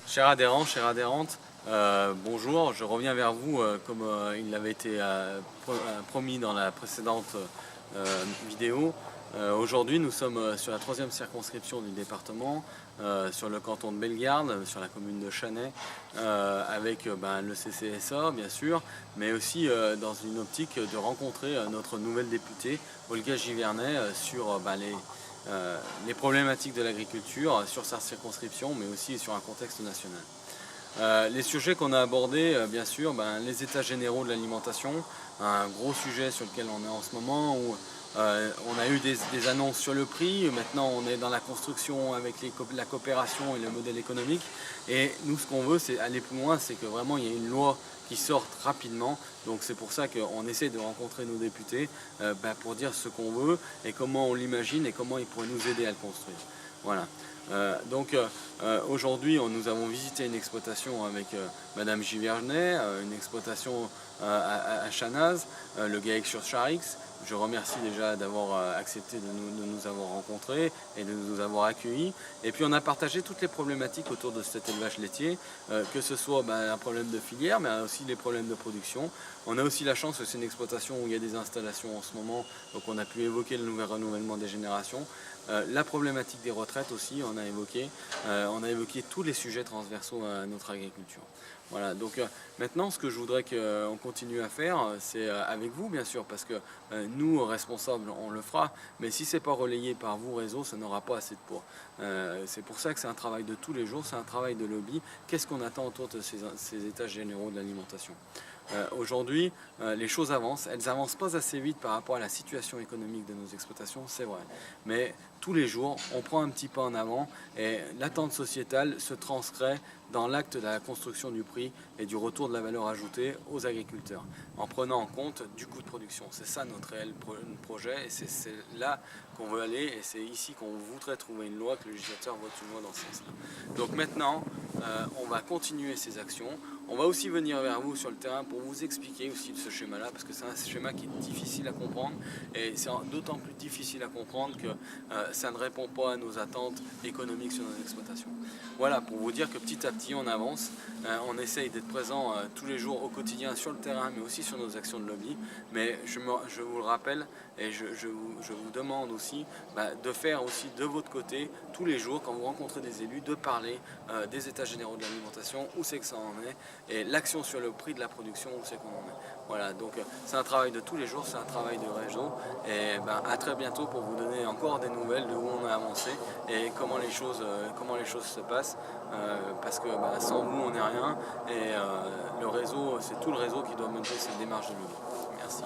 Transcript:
Chers adhérents, chères adhérentes, bonjour, je reviens vers vous comme il avait été promis dans la précédente vidéo. Aujourd'hui nous sommes sur la 3e circonscription du département, sur le canton de Bellegarde, sur la commune de Chanay, avec le CCSA bien sûr, mais aussi dans une optique de rencontrer notre nouvelle députée, Olga Givernet, sur les problématiques de l'agriculture sur sa circonscription, mais aussi sur un contexte national. Les sujets qu'on a abordés, bien sûr, les états généraux de l'alimentation, un gros sujet sur lequel on est en ce moment, où on a eu des annonces sur le prix, maintenant on est dans la construction avec la coopération et le modèle économique, et nous ce qu'on veut c'est aller plus loin, c'est que vraiment il y ait une loi qui sorte rapidement, donc c'est pour ça qu'on essaie de rencontrer nos députés pour dire ce qu'on veut et comment on l'imagine et comment ils pourraient nous aider à le construire. Voilà. Aujourd'hui nous avons visité une exploitation avec Madame Givernet, une exploitation à Chanaz, le GAEC sur Charix. Je remercie déjà d'avoir accepté de nous avoir rencontrés et de nous avoir accueillis. Et puis on a partagé toutes les problématiques autour de cet élevage laitier, que ce soit un problème de filière, mais aussi les problèmes de production. On a aussi la chance que c'est une exploitation où il y a des installations en ce moment, donc on a pu évoquer le nouvel renouvellement des générations. La problématique des retraites aussi, on a évoqué tous les sujets transversaux à notre agriculture. Voilà, donc maintenant ce que je voudrais qu'on continue à faire, c'est avec vous bien sûr, parce que nous responsables on le fera, mais si c'est pas relayé par vous réseau, ça n'aura pas assez de poids. C'est pour ça que c'est un travail de tous les jours, c'est un travail de lobby. Qu'est-ce qu'on attend autour de ces états généraux de l'alimentation? Aujourd'hui, les choses avancent, elles avancent pas assez vite par rapport à la situation économique de nos exploitations, c'est vrai, mais tous les jours, on prend un petit pas en avant et l'attente sociétale se transcrée dans l'acte de la construction du prix et du retour de la valeur ajoutée aux agriculteurs, en prenant en compte du coût de production. C'est ça notre réel projet et c'est là qu'on veut aller et c'est ici qu'on voudrait trouver une loi, que le législateur vote une loi dans ce sens-là. Donc maintenant, on va continuer ces actions. On va aussi venir vers vous sur le terrain pour vous expliquer aussi ce schéma-là, parce que c'est un schéma qui est difficile à comprendre, et c'est d'autant plus difficile à comprendre que ça ne répond pas à nos attentes économiques sur nos exploitations. Voilà, pour vous dire que petit à petit on avance, on essaye d'être présent tous les jours au quotidien sur le terrain, mais aussi sur nos actions de lobby, mais je vous le rappelle, et je vous demande aussi de faire aussi de votre côté, tous les jours, quand vous rencontrez des élus, de parler des états généraux de l'alimentation, où c'est que ça en est, et l'action sur le prix de la production, où c'est qu'on en est. Voilà, donc c'est un travail de tous les jours, c'est un travail de réseau, et à très bientôt pour vous donner encore des nouvelles de où on a avancé et comment les choses se passent, parce que sans vous on n'est rien, et le réseau, c'est tout le réseau qui doit mener cette démarche de lobby. Merci.